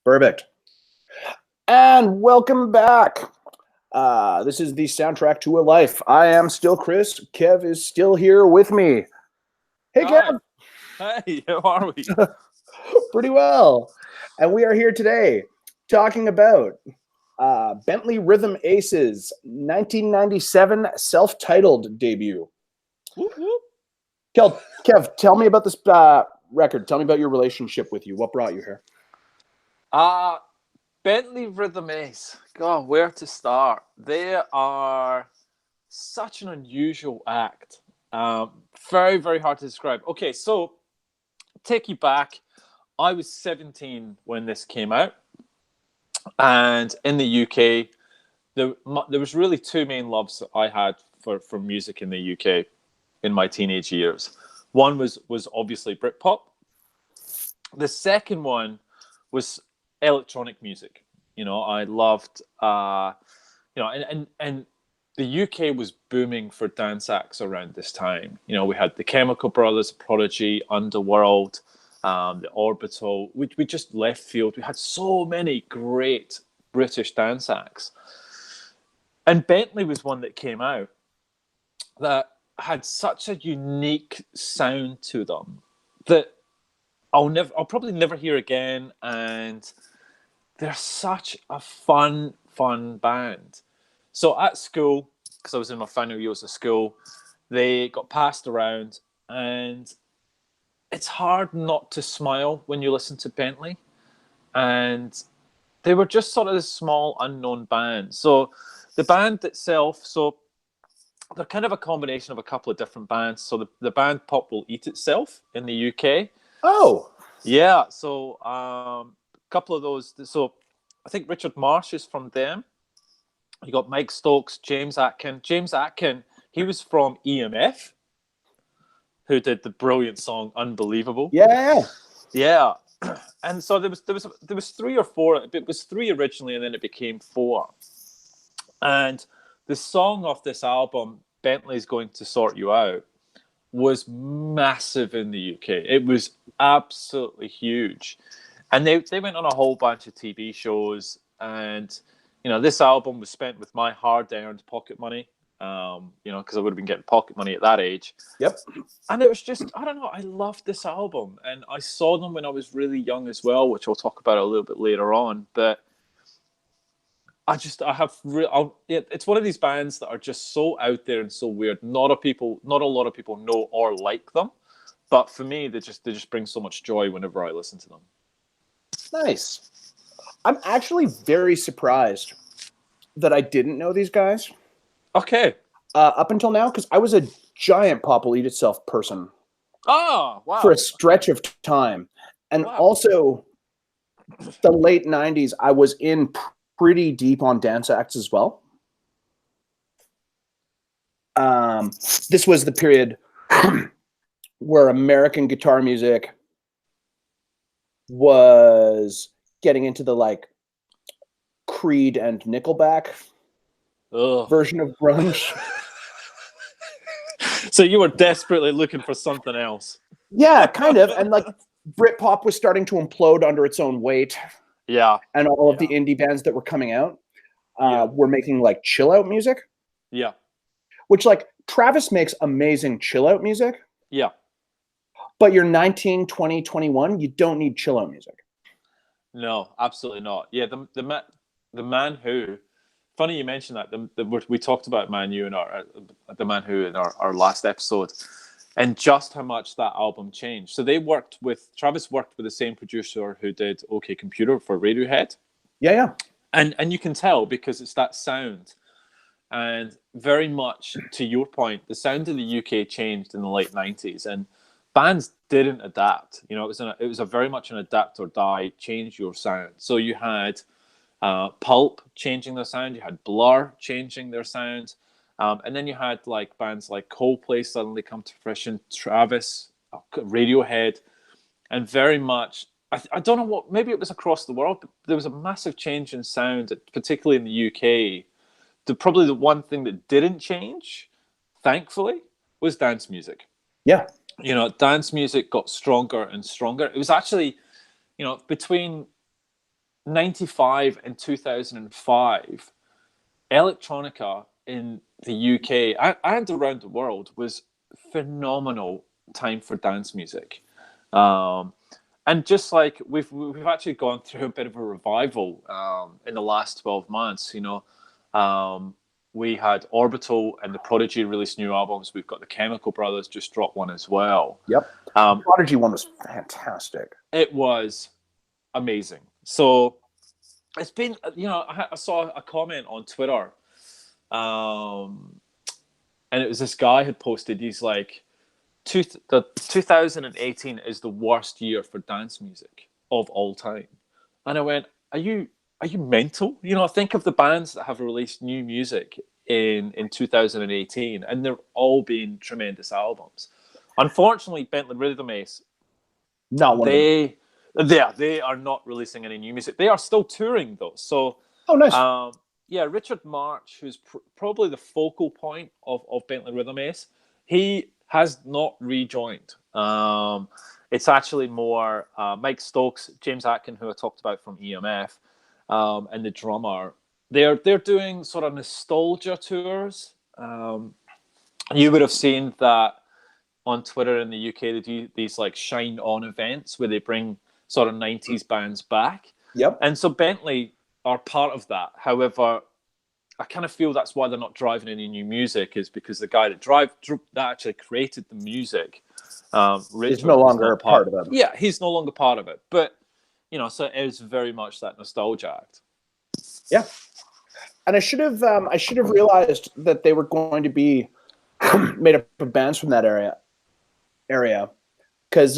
Perfect. And welcome back. This is the soundtrack to a life. I am still Chris. Kev is still here with me. Hey, Hi. Kev. Hey, how are we? Pretty well. And we are here today talking about Bentley Rhythm Aces 1997 self-titled debut. Whoop, whoop. Kev, tell me about this record. Tell me about your relationship with you. What brought you here? Uh, Bentley Rhythm Ace. God, where to start? They are such an unusual act. Very, very hard to describe. Okay, so take you back. I was 17 when this came out. And in the UK, there was really two main loves that I had for music in the UK in my teenage years. One was obviously Britpop. The second one was electronic music. I loved, and the UK was booming for dance acts around this time. We had the Chemical Brothers, Prodigy, Underworld, the Orbital. We just left field. We had so many great British dance acts. And Bentley was one that came out that had such a unique sound to them that I'll probably never hear again. And they're such a fun band. So at school, because I was in my final years of school, they got passed around, and it's hard not to smile when you listen to Bentley. And they were just sort of this small unknown band. So the band itself, so they're kind of a combination of a couple of different bands. So the band Pop Will Eat Itself in the UK. Oh, Yeah, so a couple of those. So I think Richard Marsh is from them. You got Mike Stokes, James Atkin. James Atkin, he was from EMF, who did the brilliant song "Unbelievable." yeah. Yeah, and so there was three or four. It was three originally, and then it became four. And the song off this album, "Bentley's Going to Sort You Out," was massive in the UK. It was absolutely huge. And they went on a whole bunch of TV shows. And, this album was spent with my hard-earned pocket money, because I would have been getting pocket money at that age. Yep. And it was just, I don't know, I loved this album. And I saw them when I was really young as well, which we'll talk about a little bit later on. But it's one of these bands that are just so out there and so weird. Not a lot of people know or like them, but for me, they just bring so much joy whenever I listen to them. Nice. I'm actually very surprised that I didn't know these guys Okay. up until now, because I was a giant Pop Will Eat Itself person Oh, wow. for a stretch of time. And Wow. also, the late 90s, I was in pretty deep on dance acts as well. This was the period where American guitar music was getting into the Creed and Nickelback version of grunge. So you were desperately looking for something else. Yeah, kind of. And Britpop was starting to implode under its own weight. Yeah. And all of the indie bands that were coming out were making chill out music. Yeah. Which Travis makes amazing chill out music. Yeah. But you're 19, 20, 21, you don't need chill out music. No, absolutely not. Yeah, the Man Who. Funny you mentioned that. We talked about Man Who in the Man Who in our last episode, and just how much that album changed. So Travis worked with the same producer who did OK Computer for Radiohead. Yeah. And you can tell because it's that sound. And very much to your point, the sound of the UK changed in the late 90s, and bands didn't adapt. It was a very much an adapt or die, change your sound. So you had Pulp changing their sound, you had Blur changing their sound, and then you had bands like Coldplay suddenly come to fruition, Travis, Radiohead, and very much. I don't know what. Maybe it was across the world, but there was a massive change in sound, particularly in the UK. Probably the one thing that didn't change, thankfully, was dance music. Yeah. Dance music got stronger and stronger. It was actually, between '95 and 2005, electronica in the UK and around the world was phenomenal time for dance music. Um, and just like we've actually gone through a bit of a revival in the last 12 months. We had Orbital and the Prodigy release new albums. We've got the Chemical Brothers just dropped one as well. Yep. The Prodigy one was fantastic. It was amazing. So it's been, I saw a comment on Twitter, um, and it was this guy had posted. He's like, the 2018 is the worst year for dance music of all time. And I went, are you mental? Think of the bands that have released new music in 2018, and they're all been tremendous albums. Unfortunately, Bentley Rhythm Ace, Not one of them. they are not releasing any new music. They are still touring though. So Oh, nice. yeah, Richard March, who's probably the focal point of Bentley Rhythm Ace, he has not rejoined. It's actually more Mike Stokes, James Atkin, who I talked about from EMF, and the drummer. They're doing sort of nostalgia tours. You would have seen that on Twitter in the UK. They do these like Shine On events where they bring sort of 90s bands back. Yep. And so Bentley are part of that. However, I kind of feel that's why they're not driving any new music, is because the guy that actually created the music, Richard, is no longer part of it. Yeah, he's no longer part of it. But so it is very much that nostalgia act. Yeah, and I should have realized that they were going to be made up of bands from that area, because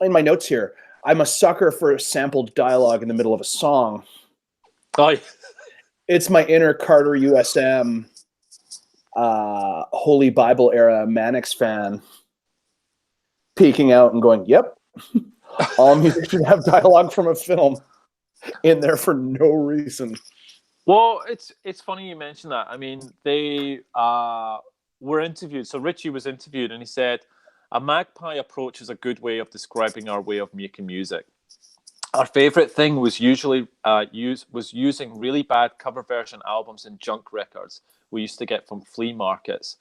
in my notes here, I'm a sucker for sampled dialogue in the middle of a song. Oh, it's my inner Carter USM, Holy Bible era Mannix fan peeking out and going, "Yep, all music should have dialogue from a film in there for no reason." Well, it's funny you mention that. I mean, they were interviewed. So Richie was interviewed, and he said, "A magpie approach is a good way of describing our way of making music. Our favorite thing was usually using really bad cover version albums and junk records we used to get from flea markets.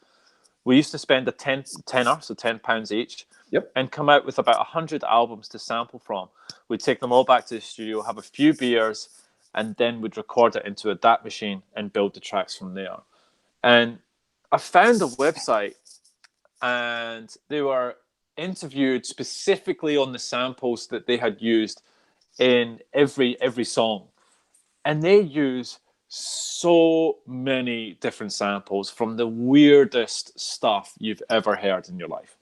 We used to spend a tenner, so £10 each, Yep. and come out with about 100 albums to sample from. We'd take them all back to the studio, have a few beers, and then we'd record it into a DAT machine and build the tracks from there." And I found a website, and they were interviewed specifically on the samples that they had used in every song, and they use so many different samples from the weirdest stuff you've ever heard in your life.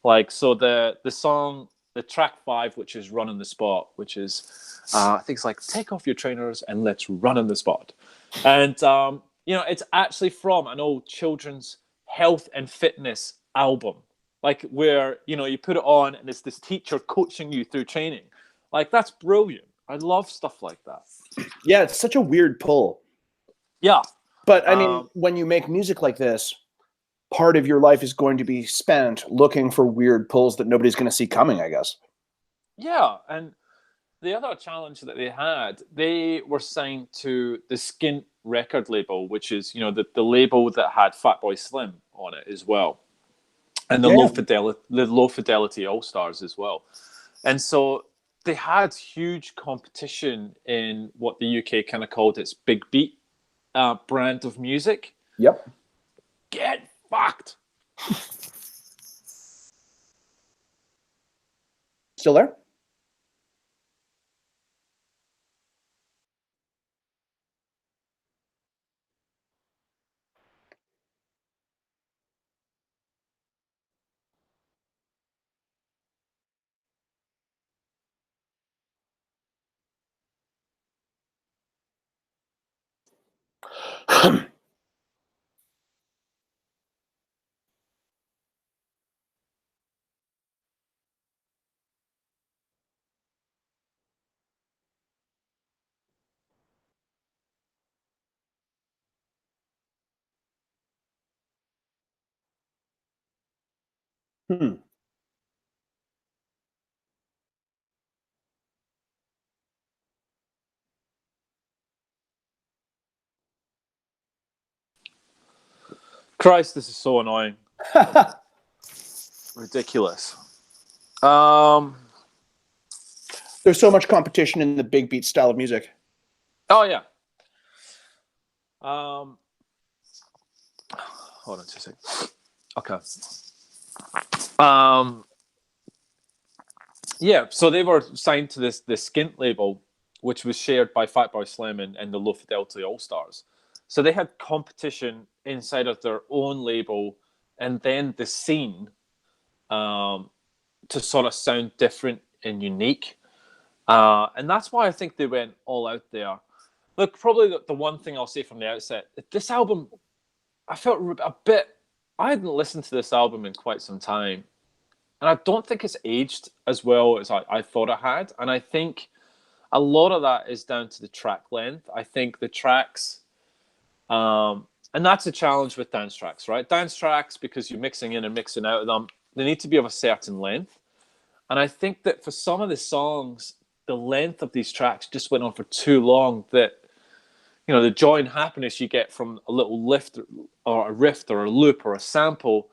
Like, so the song, the track 5, which is "Run on the Spot," which is I think it's like, "Take off your trainers and let's run on the spot," and it's actually from an old children's health and fitness album, like where you put it on and it's this teacher coaching you through training. Like, that's brilliant. I love stuff like that. Yeah, it's such a weird pull. Yeah. But I mean, when you make music like this, part of your life is going to be spent looking for weird pulls that nobody's going to see coming, I guess. Yeah. And the other challenge that they were signed to the Skint record label, which is, the label that had Fatboy Slim on it as well. And the Low Fidelity All Stars as well. And so they had huge competition in what the UK kind of called its big beat brand of music. Yep. Get fucked. Still there? Hmm. Christ, this is so annoying. Ridiculous. There's so much competition in the big beat style of music. Oh yeah. Hold on 2 seconds. Okay. Yeah, so they were signed to this Skint label, which was shared by Fatboy Slim and the Low Fidelity All Stars. So they had competition inside of their own label, and then the scene to sort of sound different and unique. And that's why I think they went all out there. Look, probably the one thing I'll say from the outset, this album, I felt a bit... I hadn't listened to this album in quite some time. And I don't think it's aged as well as I thought it had. And I think a lot of that is down to the track length. I think the tracks... and that's a challenge with dance tracks, right? Dance tracks, because you're mixing in and mixing out of them, they need to be of a certain length. And I think that for some of the songs, the length of these tracks just went on for too long, that, you know, the joy and happiness you get from a little lift or a riff or a loop or a sample,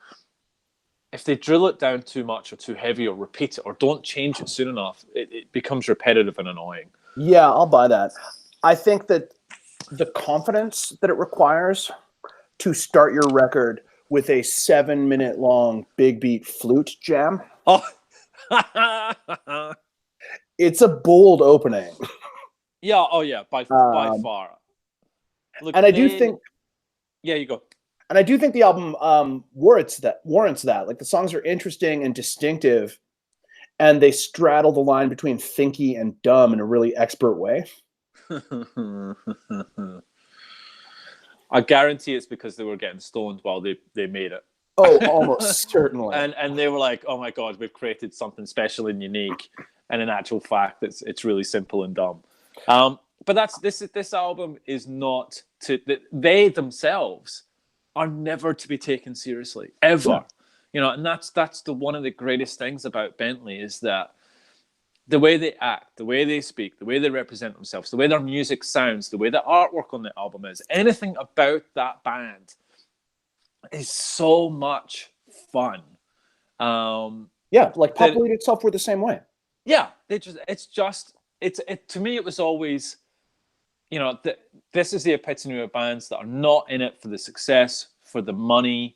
if they drill it down too much or too heavy or repeat it or don't change it soon enough, it becomes repetitive and annoying. Yeah, I'll buy that. I think that the confidence that it requires to start your record with a 7-minute long big beat flute jam. Oh, it's a bold opening. Yeah. Oh, yeah. By far. Look, and I do think. Yeah, you go. And I do think the album warrants that. Like, the songs are interesting and distinctive, and they straddle the line between thinky and dumb in a really expert way. I guarantee it's because they were getting stoned while they made it. Oh, almost certainly. And they were like, "Oh my God, we've created something special and unique." And in actual fact, it's really simple and dumb. But this album is not to... They themselves are never to be taken seriously, ever. Yeah. You know, and that's one of the greatest things about Bentley, is that the way they act, the way they speak, the way they represent themselves, the way their music sounds, the way the artwork on the album is, anything about that band is so much fun. Yeah, like Pop Lead itself were the same way. Yeah, to me, it was always, you know, this is the epitome of bands that are not in it for the success, for the money,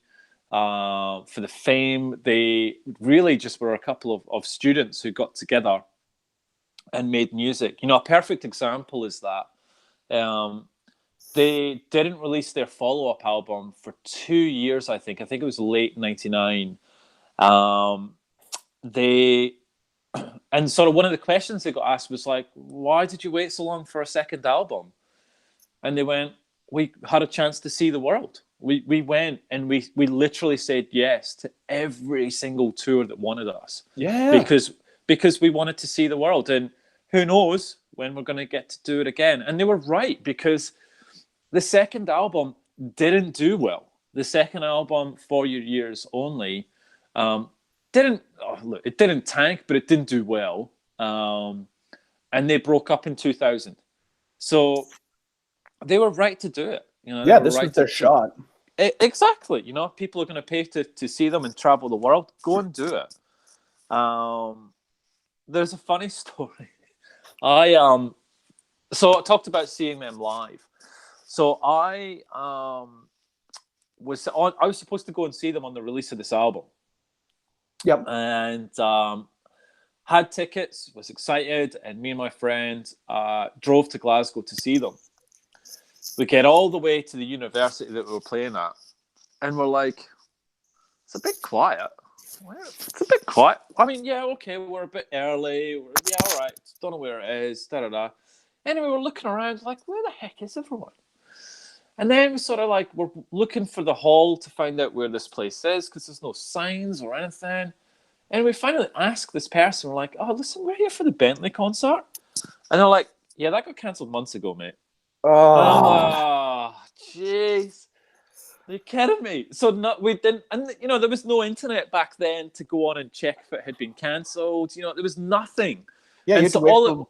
for the fame. They really just were a couple of students who got together and made music. You know, a perfect example is that they didn't release their follow-up album for 2 years, I think. I think it was late 99. And sort of one of the questions they got asked was like, why did you wait so long for a second album? And they went, we had a chance to see the world. We went and we literally said yes to every single tour that wanted us. Yeah. Because we wanted to see the world. And who knows when we're going to get to do it again. And they were right, because the second album didn't do well. The second album, For Your Years Only, it didn't tank, but it didn't do well. And they broke up in 2000. So they were right to do it. You know, yeah, this was their shot. Exactly. You know, people are going to pay to see them and travel the world. Go and do it. There's a funny story. So I talked about seeing them live. So I was supposed to go and see them on the release of this album. Yep. And had tickets, was excited, and me and my friend drove to Glasgow to see them. We get all the way to the university that we were playing at, and we're like, it's a bit quiet. It's a bit quiet. I mean, yeah, okay, we're a bit early. All right. Don't know where it is. Da-da-da. Anyway, we're looking around, like, where the heck is everyone? And then we sort of like, we're looking for the hall to find out where this place is, because there's no signs or anything. And we finally ask this person, we're like, oh, listen, we're here for the Bentley concert. And they're like, yeah, that got cancelled months ago, mate. Oh, jeez. Are you kidding me? So we didn't, and you know, there was no internet back then to go on and check if it had been cancelled. You know, there was nothing. Yeah, and you so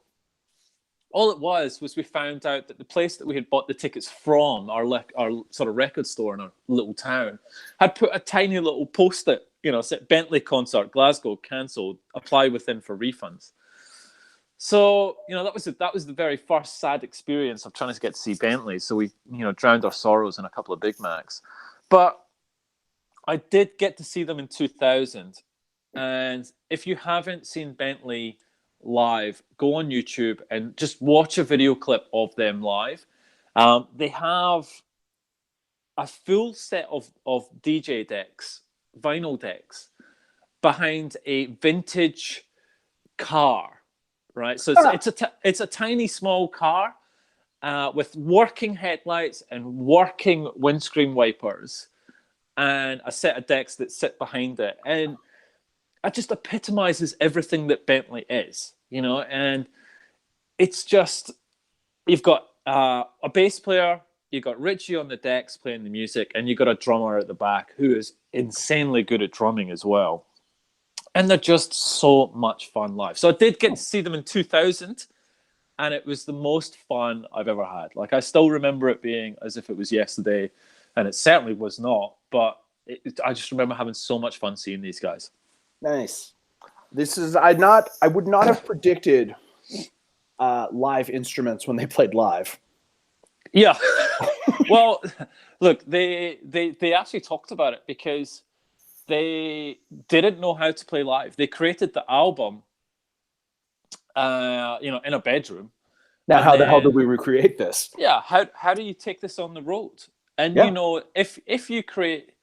All it was we found out that the place that we had bought the tickets from, our sort of record store in our little town, had put a tiny little post-it, said Bentley concert, Glasgow, cancelled, apply within for refunds. So, that was the very first sad experience of trying to get to see Bentley. So we, drowned our sorrows in a couple of Big Macs. But I did get to see them in 2000. And if you haven't seen Bentley live, go on YouTube and just watch a video clip of them live. They have a full set of DJ decks, vinyl decks, behind a vintage car. Right, so it's a tiny small car with working headlights and working windscreen wipers, and a set of decks that sit behind it, and it just epitomizes everything that Bentley is, And it's just, you've got a bass player, you've got Richie on the decks playing the music, and you've got a drummer at the back who is insanely good at drumming as well. And they're just so much fun live. So I did get to see them in 2000, and it was the most fun I've ever had. Like, I still remember it being as if it was yesterday, and it certainly was not. But I just remember having so much fun seeing these guys. Nice. I would not have predicted live instruments when they played live. Yeah. Well, look, they actually talked about it because they didn't know how to play live. They created the album, in a bedroom. Now, how the hell did we recreate this? Yeah, how do you take this on the road? And if you create,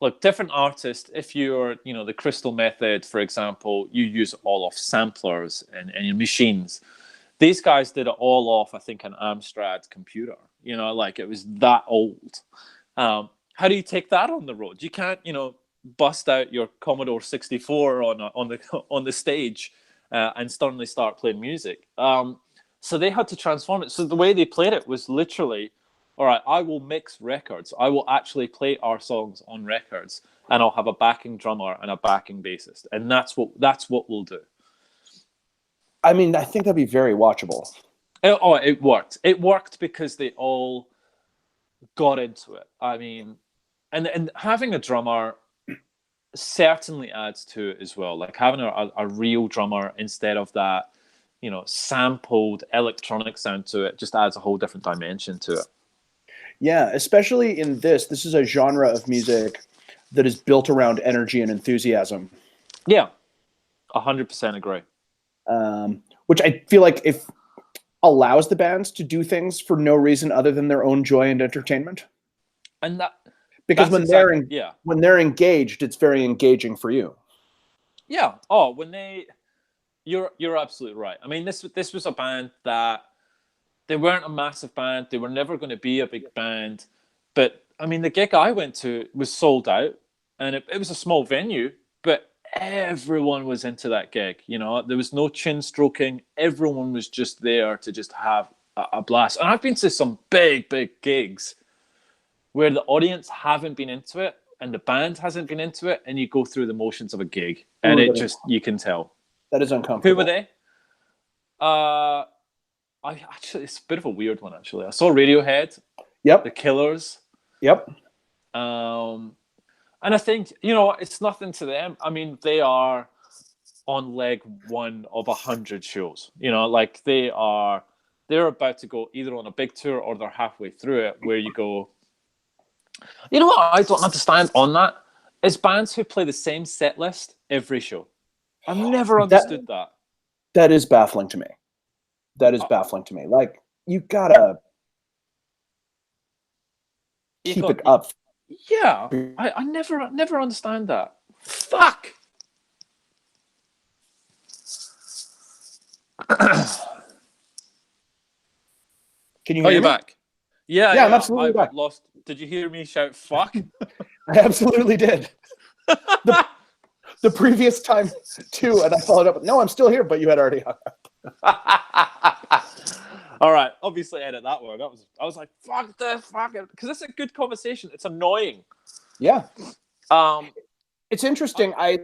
look, different artists, if you're, the Crystal Method, for example, you use all of samplers and your machines. These guys did it all off, I think, an Amstrad computer. It was that old. How do you take that on the road? You can't, bust out your Commodore 64 on the stage and suddenly start playing music. So they had to transform it. So the way they played it was literally, all right, I will mix records. I will actually play our songs on records, and I'll have a backing drummer and a backing bassist, and that's what we'll do. I mean, I think that'd be very watchable. It worked. It worked because they all got into it. I mean, and having a drummer certainly adds to it as well. Like having a real drummer instead of that, sampled electronic sound to it just adds a whole different dimension to it. Yeah, especially in this is a genre of music that is built around energy and enthusiasm. Yeah, 100% agree. Which I feel like if allows the bands to do things for no reason other than their own joy and entertainment. And that. Because when they're engaged, it's very engaging for you. Yeah. Oh, you're absolutely right. I mean, this was a band that they weren't a massive band. They were never going to be a big band. But I mean, the gig I went to was sold out, and it was a small venue, but everyone was into that gig. There was no chin stroking. Everyone was just there to just have a blast. And I've been to some big, big gigs where the audience haven't been into it and the band hasn't been into it, and you go through the motions of a gig, and you can tell. That is uncomfortable. Who were they? It's a bit of a weird one, actually. I saw Radiohead. Yep. The Killers. Yep. And I think, it's nothing to them. I mean, they are on leg one of 100 shows. They're about to go either on a big tour or they're halfway through it, where you go, you know what I don't understand on that is bands who play the same set list every show. I've never understood that. That is baffling to me. Like, you gotta keep it up. Yeah, I never understand that. Fuck. Can you hear me? You're back. Yeah, I'm absolutely back. Lost. Did you hear me shout "fuck"? I absolutely did. The previous time too, and I followed up with, "No, I'm still here," but you had already hung up. All right, obviously edit that one. I was like, "Fuck it," because it's a good conversation. It's annoying. Yeah. It's interesting. I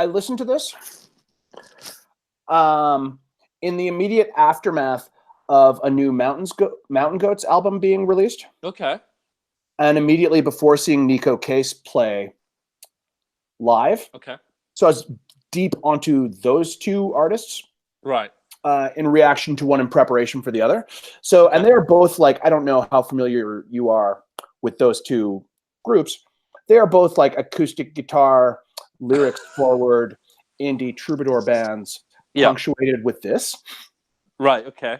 listened to this. In the immediate aftermath of a new Mountain Goats album being released. Okay. And immediately before seeing Nico Case play live. Okay. So I was deep onto those two artists. Right. In reaction to one in preparation for the other. So, Okay. and they're both like, I don't know how familiar you are with those two groups. They are both like acoustic guitar, lyrics forward, indie troubadour bands, punctuated with this. Right. Okay.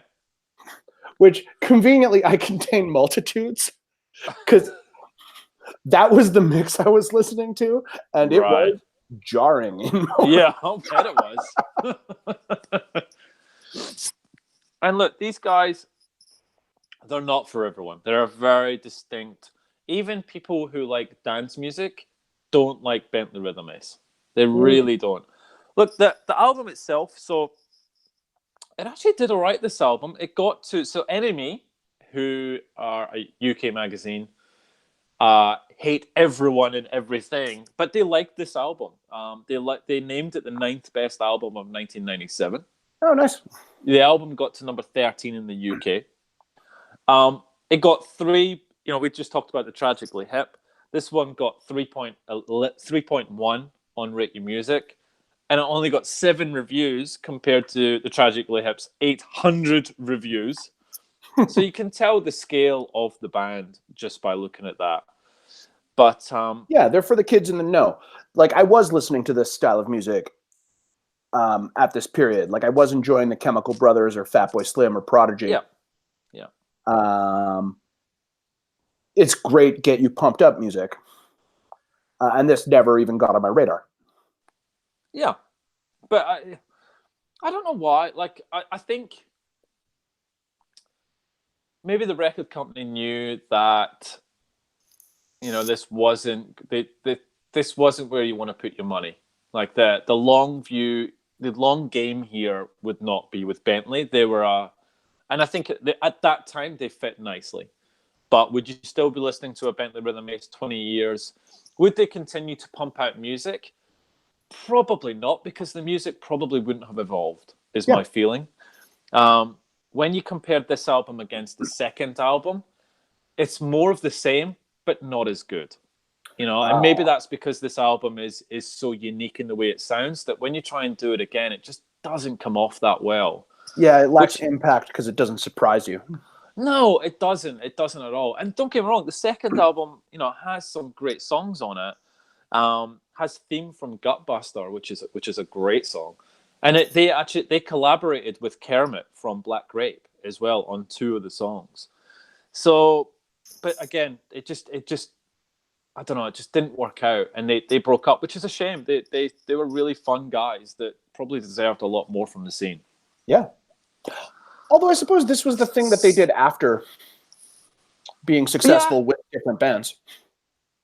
Which conveniently I contain multitudes, because that was the mix I was listening to, and it was jarring. Yeah, I'll bet it was. And look, these guys, they're not for everyone. They're a very distinct. Even people who like dance music don't like Bentley Rhythm Ace. They really don't. Look, the album itself, so it actually did all right, this album. It got to, so Enemy, who are a UK magazine, hate everyone and everything, but they liked this album. They named it the 9th best album of 1997. Oh, nice. The album got to number 13 in the UK. It got 3, we just talked about the Tragically Hip. This one got 3.1 on Rate Your Music, and it only got 7 reviews compared to the Tragically Hip's 800 reviews. So you can tell the scale of the band just by looking at that. But yeah, they're for the kids in the know. Like, I was listening to this style of music at this period. Like, I was enjoying the Chemical Brothers or Fatboy Slim or Prodigy. Yeah. It's great, get you pumped up music. And this never even got on my radar. Yeah. But I don't know why. Like, I think maybe the record company knew that, this wasn't this wasn't where you want to put your money. Like the long view, the long game here would not be with Bentley. They were and I think at that time they fit nicely. But would you still be listening to a Bentley Rhythm Ace 20 years? Would they continue to pump out music? Probably not, because the music probably wouldn't have evolved, is my feeling. When you compared this album against the second album, it's more of the same, but not as good. And maybe that's because this album is so unique in the way it sounds that when you try and do it again, it just doesn't come off that well. Yeah, it lacks impact because it doesn't surprise you. No, it doesn't. It doesn't at all. And don't get me wrong, the second album, has some great songs on it. Has Theme from Gutbuster, which is a great song. And they collaborated with Kermit from Black Grape as well on 2 of the songs. So, but again, it just I don't know, it just didn't work out, and they broke up, which is a shame. They were really fun guys that probably deserved a lot more from the scene. Yeah. Although I suppose this was the thing that they did after being successful with different bands.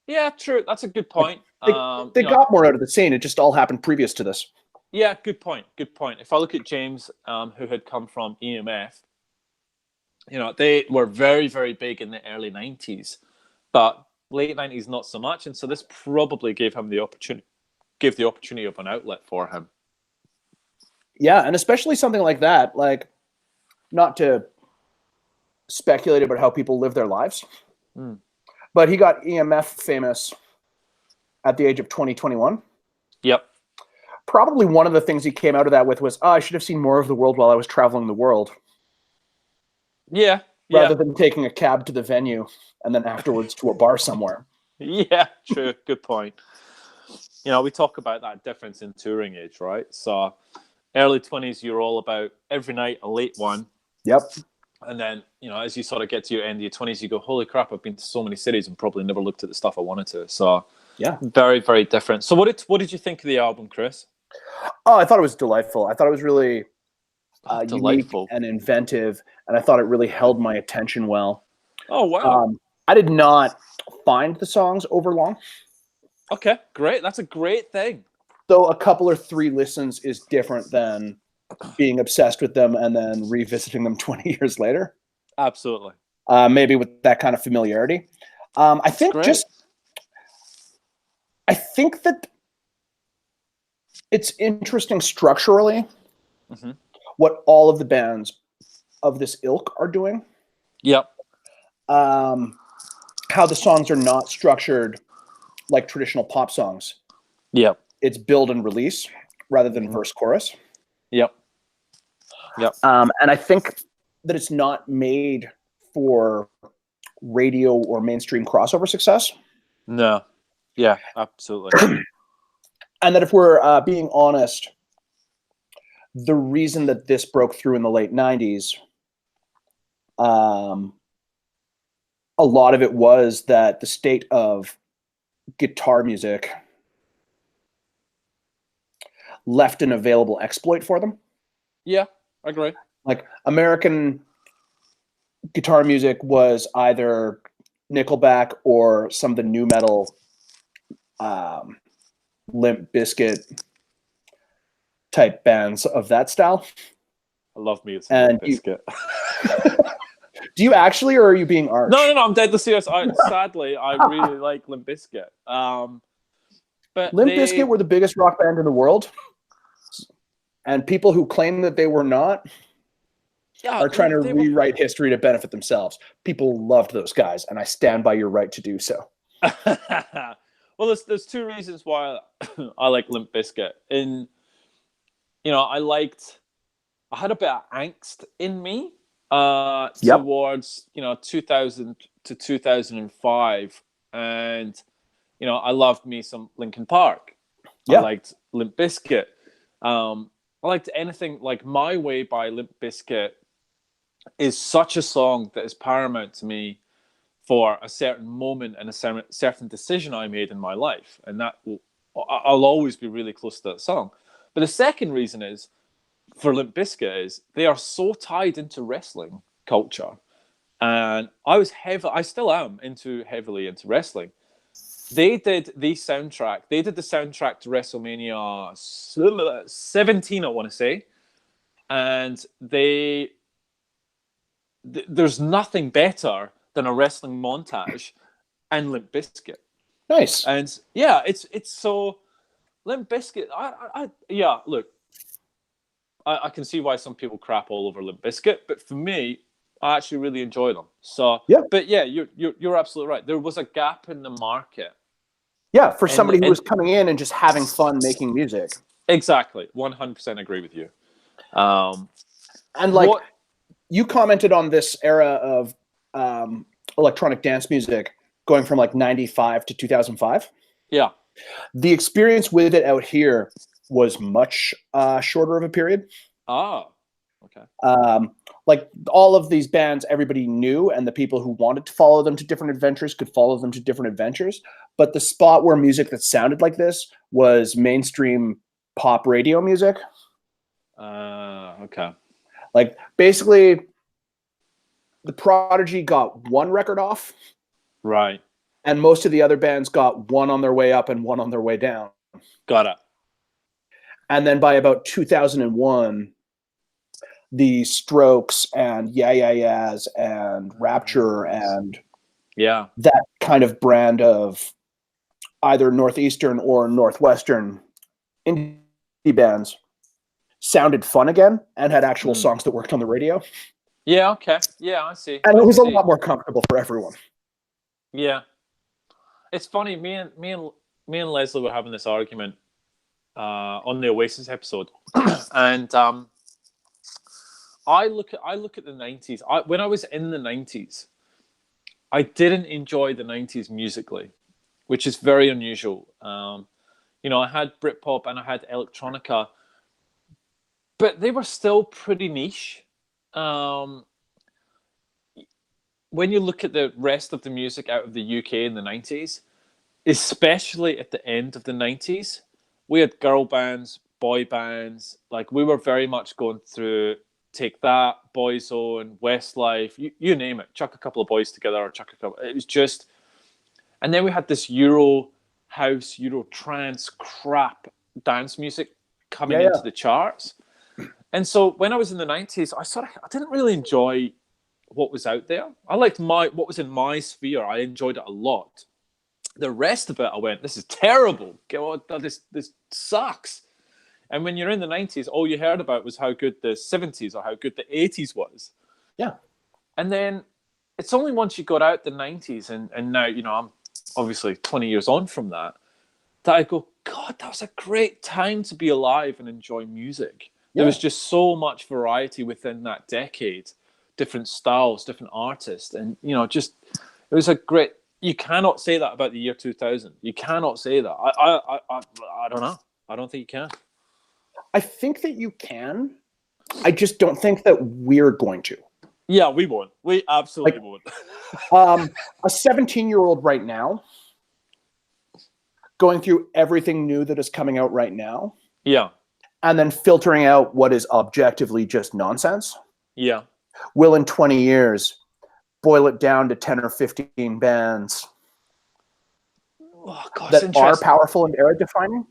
Yeah, true. That's a good point. They got more out of the scene. It just all happened previous to this. Yeah, good point. Good point. If I look at James, who had come from EMF, they were very, very big in the early 90s, but late 90s not so much. And so this probably gave the opportunity of an outlet for him. Yeah, and especially something like that, like, not to speculate about how people live their lives, but he got EMF famous at the age of 2021. Yep. Probably one of the things he came out of that with was, I should have seen more of the world while I was traveling the world. Yeah. Rather than taking a cab to the venue and then afterwards to a bar somewhere. Yeah, true. Good point. We talk about that difference in touring age, right? So early 20s, you're all about every night a late one. Yep. And then, as you sort of get to your end of your 20s, you go, holy crap, I've been to so many cities and probably never looked at the stuff I wanted to. So yeah, very, very different. So what did you think of the album, Chris? Oh, I thought it was delightful. I thought it was really delightful unique and inventive, and I thought it really held my attention well. Oh, wow. I did not find the songs overlong. Okay, great. That's a great thing. Though a couple or 3 listens is different than being obsessed with them and then revisiting them 20 years later. Absolutely. Maybe with that kind of familiarity. I think that it's interesting structurally what all of the bands of this ilk are doing. Yep. How the songs are not structured like traditional pop songs. Yep. It's build and release rather than verse chorus. Yep. Yep. And I think that it's not made for radio or mainstream crossover success. No. Yeah, absolutely. And that if we're being honest, the reason that this broke through in the late 90s, a lot of it was that the state of guitar music left an available exploit for them. Yeah, I agree. Like American guitar music was either Nickelback or some of the new metal, Limp Bizkit type bands of that style. I love me. It's And Biscuit. Do you actually, or are you being arch? No, I'm deadly serious. Sadly, I really like Limp Bizkit. But Limp Bizkit were the biggest rock band in the world, and people who claim that they were not are trying to rewrite history to benefit themselves. People loved those guys, and I stand by your right to do so. Well, there's two reasons why I like Limp Bizkit. I had a bit of angst in me towards 2000 to 2005, and I loved me some Linkin Park. I liked Limp Bizkit. I liked anything like My Way by Limp Bizkit is such a song that is paramount to me for a certain moment and a certain decision I made in my life, and I'll always be really close to that song. But the second reason is for Limp Bizkit is they are so tied into wrestling culture, and I still am heavily into wrestling. They did the soundtrack. They did the soundtrack to WrestleMania 17, I want to say, and there's nothing better than a wrestling montage and Limp Bizkit. Nice. And yeah, it's so Limp Bizkit. Look, I can see why some people crap all over Limp Bizkit, but for me, I actually really enjoy them. So yeah, but yeah, you're absolutely right. There was a gap in the market. Yeah, for somebody who was coming in and just having fun making music. Exactly, 100% agree with you. And you commented on this era of electronic dance music going from like 95 to 2005. Yeah. The experience with it out here was much shorter of a period. Oh, okay. Like all of these bands, everybody knew, and the people who wanted to follow them to different adventures could follow them to different adventures. But the spot where music that sounded like this was mainstream pop radio music. Okay. Like basically, the Prodigy got one record off. Right. And most of the other bands got one on their way up and one on their way down. Got it. And then by about 2001, the Strokes and Yeah Yeah Yeahs and Rapture and that kind of brand of either Northeastern or Northwestern indie bands sounded fun again and had actual songs that worked on the radio. Yeah, okay. Yeah, I see. And it was a lot more comfortable for everyone. Yeah. It's funny, me and Leslie were having this argument on the Oasis episode. And I look at the 90s. When I was in the 90s, I didn't enjoy the 90s musically, which is very unusual. I had Britpop and I had electronica, but they were still pretty niche. When you look at the rest of the music out of the UK in the 90s, especially at the end of the 90s, we had girl bands, boy bands. Like we were very much going through Take That, Boyzone, Westlife, you name it. Chuck a couple of boys together, or chuck a couple. It was just, and then we had this Euro house, Euro trance crap dance music coming into the charts. And so when I was in the 90s, I didn't really enjoy what was out there. I liked what was in my sphere. I enjoyed it a lot. The rest of it, I went, this is terrible. This sucks. And when you're in the 90s, all you heard about was how good the 70s or how good the 80s was. Yeah. And then it's only once you got out the 90s and now, I'm obviously 20 years on from that I go, God, that was a great time to be alive and enjoy music. Yeah. There was just so much variety within that decade, different styles, different artists. And, it was a great, you cannot say that about the year 2000. You cannot say that. I don't know. I don't think you can. I think that you can. I just don't think that we're going to. Yeah, we won't. We absolutely won't. A 17-year-old right now, going through everything new that is coming out right now. Yeah. And then filtering out what is objectively just nonsense. Yeah. Will in 20 years boil it down to 10 or 15 bands that are powerful and era defining.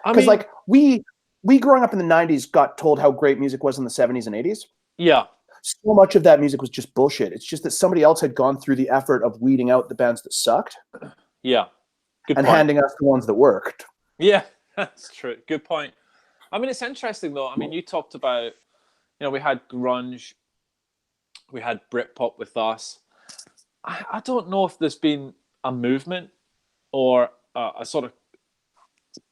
Because we growing up in the 90s got told how great music was in the 70s and 80s. Yeah. So much of that music was just bullshit. It's just that somebody else had gone through the effort of weeding out the bands that sucked. Yeah. Good and point. Handing us the ones that worked. Yeah, that's true. Good point. I mean, it's interesting though. I mean, you talked about, we had grunge, we had Britpop with us. I don't know if there's been a movement or a sort of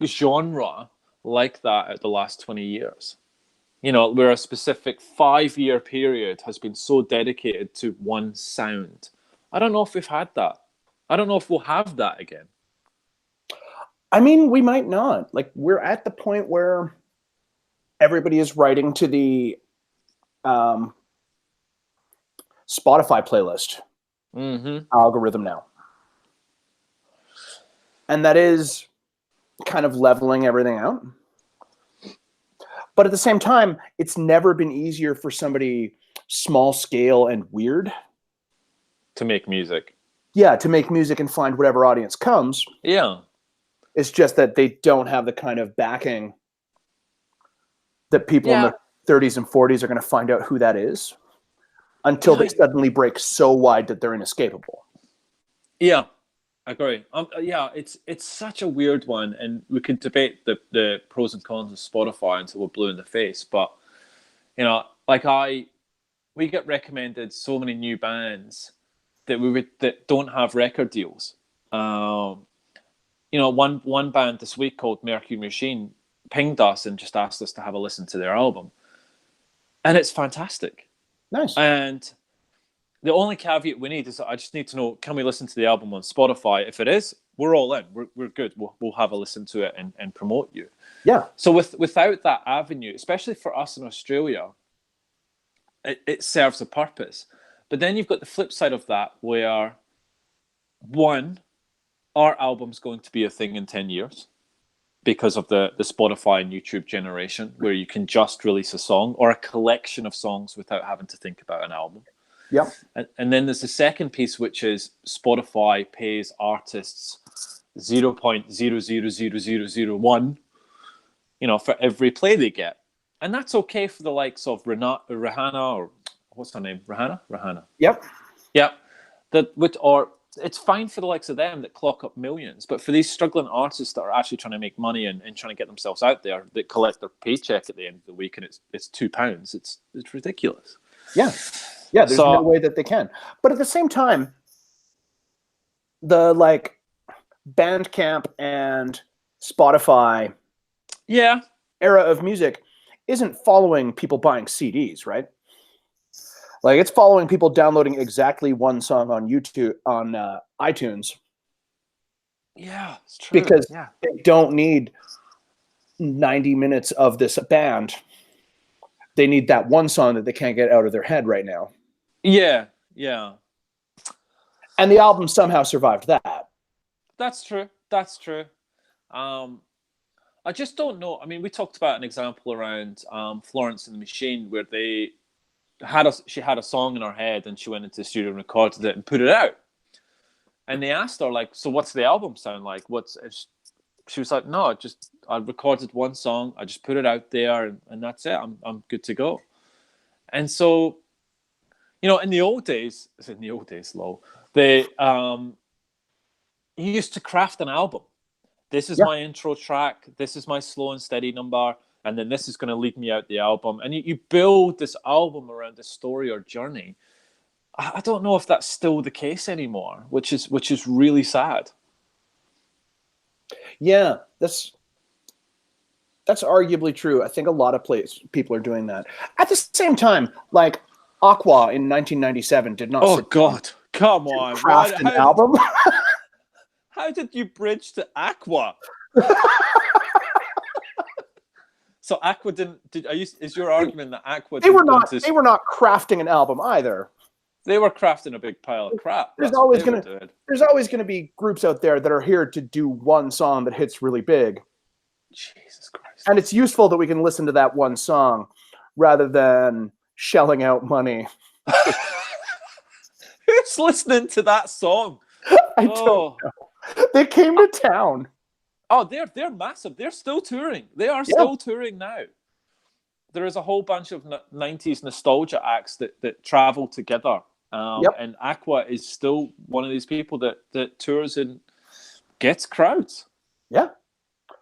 genre like that at the last 20 years. Where a specific 5-year period has been so dedicated to one sound. I don't know if we've had that. I don't know if we'll have that again. I mean, we might not. Like, we're at the point where everybody is writing to the Spotify playlist algorithm now. And that is kind of leveling everything out. But at the same time, it's never been easier for somebody small scale and weird to make music. Yeah, to make music and find whatever audience comes. Yeah. It's just that they don't have the kind of backing that people in their 30s and 40s are going to find out who that is until they suddenly break so wide that they're inescapable. Yeah, I agree. It's such a weird one, and we could debate the pros and cons of Spotify until we're blue in the face. But we get recommended so many new bands that don't have record deals. One band this week called Mercury Machine pinged us and just asked us to have a listen to their album, and it's fantastic. Nice. And the only caveat we need is I just need to know, can we listen to the album on Spotify? If it is, we're all in. We're good. We'll have a listen to it and promote you. Yeah. So without that avenue, especially for us in Australia, it serves a purpose. But then you've got the flip side of that where, one, our album's going to be a thing in 10 years because of the Spotify and YouTube generation where you can just release a song or a collection of songs without having to think about an album. Yep. And then there's the second piece, which is Spotify pays artists 0.000001, for every play they get. And that's okay for the likes of Rihanna, or what's her name? Rihanna. Yep. Or it's fine for the likes of them that clock up millions. But for these struggling artists that are actually trying to make money and trying to get themselves out there, that collect their paycheck at the end of the week and it's £2, it's ridiculous. Yeah. Yeah, there's no way that they can. But at the same time, the Bandcamp and Spotify era of music isn't following people buying CDs, right? Like, it's following people downloading exactly one song on YouTube, on iTunes. Yeah, it's true. Because they don't need 90 minutes of this band. They need that one song that they can't get out of their head right now. Yeah. And the album somehow survived that. That's true. I just don't know. I mean, we talked about an example around Florence and the Machine where she had a song in her head and she went into the studio and recorded it and put it out. And they asked her, so what's the album sound like? She was like, no, I recorded one song, I just put it out there, and that's it. I'm good to go. And so, in the old days, you used to craft an album. This is my intro track. This is my slow and steady number. and then this is going to lead me out the album. And you build this album around this story or journey. I don't know if that's still the case anymore, which is really sad. Yeah, that's arguably true. I think a lot of people are doing that. At the same time, like Aqua in 1997 did not Oh sit down God, come and on! craft an album. How did you bridge to Aqua? So Aqua didn't. Is your argument that Aqua? They were not. They were not crafting an album either. They were crafting a big pile of crap. There's always gonna be groups out there that are here to do one song that hits really big. Jesus Christ! And it's useful that we can listen to that one song rather than shelling out money. Who's listening to that song? I don't know. They came to town. Oh, they're massive. They're still touring. They are still touring now. There is a whole bunch of 90s nostalgia acts that travel together. And Aqua is still one of these people that tours and gets crowds. Yeah.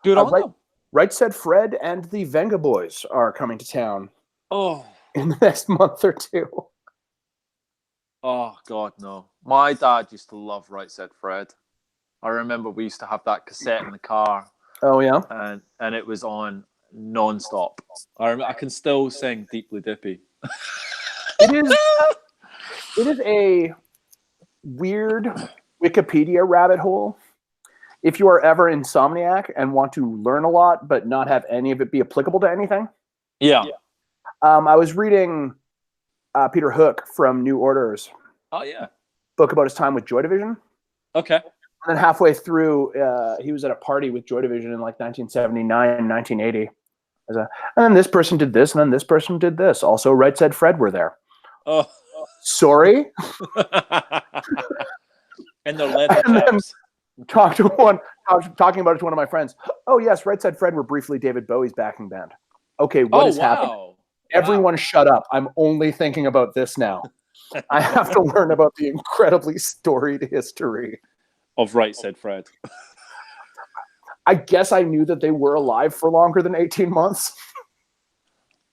Good on them. Right Said Fred and the Venga Boys are coming to town. Oh. In the next month or two. Oh, God, no. My dad used to love Right Said Fred. I remember we used to have that cassette in the car. Oh, yeah? And it was on non-stop. I can still sing Deeply Dippy. It is a weird Wikipedia rabbit hole. If you are ever insomniac and want to learn a lot but not have any of it be applicable to anything. Yeah. I was reading Peter Hook from New Orders. Oh, yeah. Book about his time with Joy Division. Okay. And then halfway through, he was at a party with Joy Division in like 1979, 1980. And then this person did this, and then this person did this. Also, Right Said Fred were there. Oh. Sorry? And their leather chaps. Talking about it to one of my friends. Oh, yes, Right Said Fred were briefly David Bowie's backing band. Okay, what is happening? Everyone shut up. I'm only thinking about this now. I have to learn about the incredibly storied history of Right Said Fred. I guess I knew that they were alive for longer than 18 months.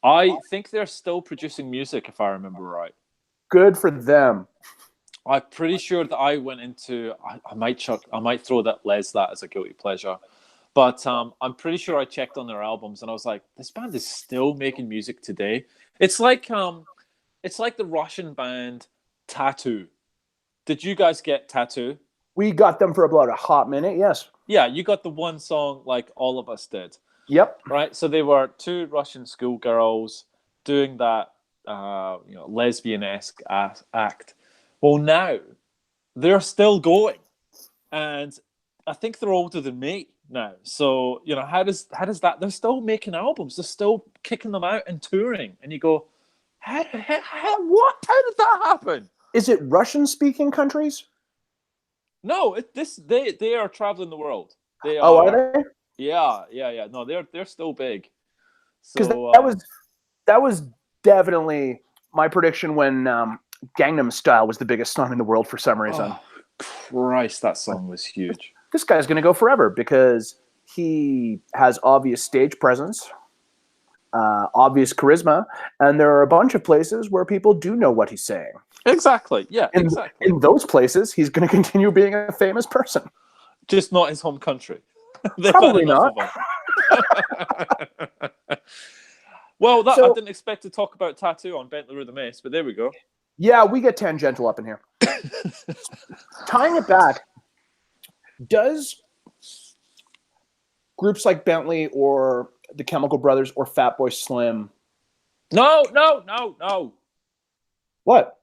I think they're still producing music, if I remember right. Good for them. I'm pretty sure that I went into. I might throw that as a guilty pleasure, but I'm pretty sure I checked on their albums and I was like, this band is still making music today. It's like the Russian band Tattoo. Did you guys get Tattoo? We got them for about a hot minute, yes. Yeah, you got the one song like all of us did. Yep. Right. So they were two Russian schoolgirls doing that, lesbian-esque act. Well, now they're still going, and I think they're older than me now. So how does that? They're still making albums. They're still kicking them out and touring. And you go, what? How did that happen? Is it Russian-speaking countries? No, they are traveling the world. Are they? Yeah. No, they're still big. Because that was definitely my prediction when Gangnam Style was the biggest song in the world for some reason. Oh, Christ, that song was huge. This guy's going to go forever because he has obvious stage presence, obvious charisma, and there are a bunch of places where people do know what he's saying. Exactly. Yeah, exactly. In those places, he's going to continue being a famous person. Just not his home country. Probably not. Well, I didn't expect to talk about Tattoo on Bentley Rue the Mace, but there we go. Yeah, we get tangential up in here. Tying it back, does groups like Bentley or the Chemical Brothers or Fatboy Slim... No. What?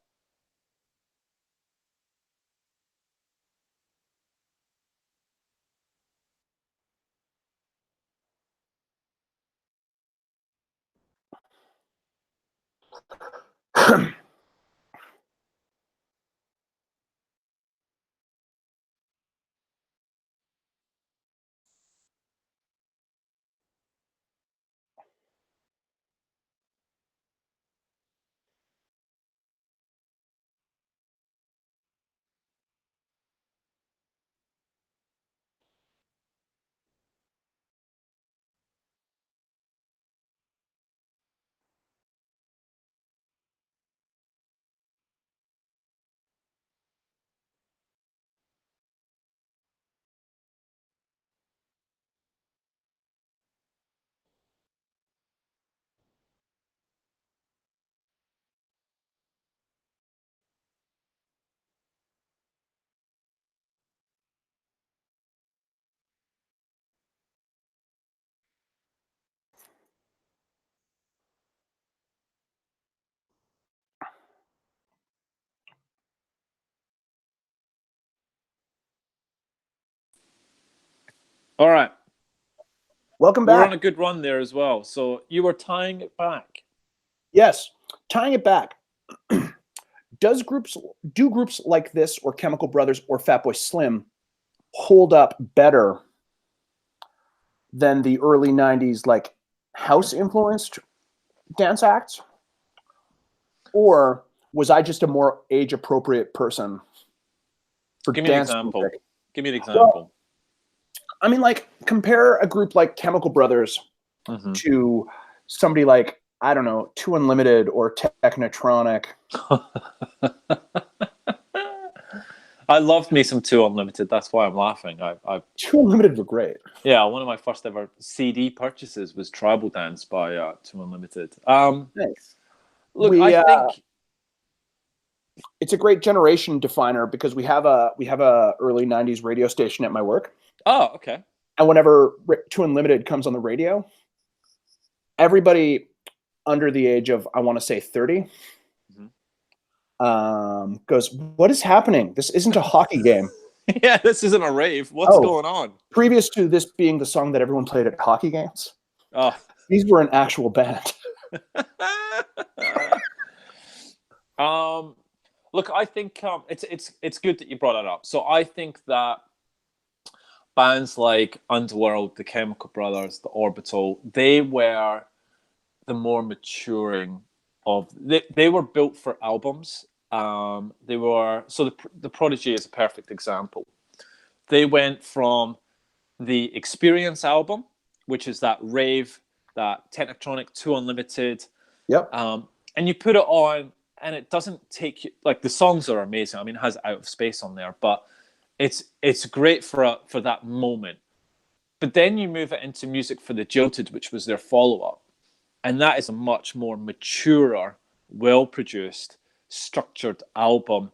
All right. Welcome We're on back. a good run there as well. So you were tying it back. Yes, tying it back. Do groups like this or Chemical Brothers or Fatboy Slim hold up better than the early 90s like house influenced dance acts? Or was I just a more age appropriate person for Give me an dance example. music? Give me an Well, example. I mean, like, compare a group like Chemical Brothers to somebody like, I don't know, Two Unlimited or Technotronic. I loved me some Two Unlimited. That's why I'm laughing. Two Unlimited were great. Yeah, one of my first ever CD purchases was Tribal Dance by Two Unlimited. Nice. Look, I think it's a great generation definer because we have a early 90s radio station at my work. Oh, okay. And whenever Two Unlimited comes on the radio, everybody under the age of, I want to say 30, goes, what is happening? This isn't a hockey game. Yeah, this isn't a rave. What's going on? Previous to this being the song that everyone played at hockey games, these were an actual band. Look, I think it's good that you brought that up. So I think that bands like Underworld, the Chemical Brothers, the Orbital, they were the more maturing of. They were built for albums. They were the Prodigy is a perfect example. They went from the Experience album, which is that rave, that Technotronic, Two Unlimited. Yep. And you put it on, and it doesn't take you, like, the songs are amazing. I mean, it has Out of Space on there, but it's great for that moment. But then you move it into Music for the Jilted, which was their follow-up. And that is a much more mature, well-produced, structured album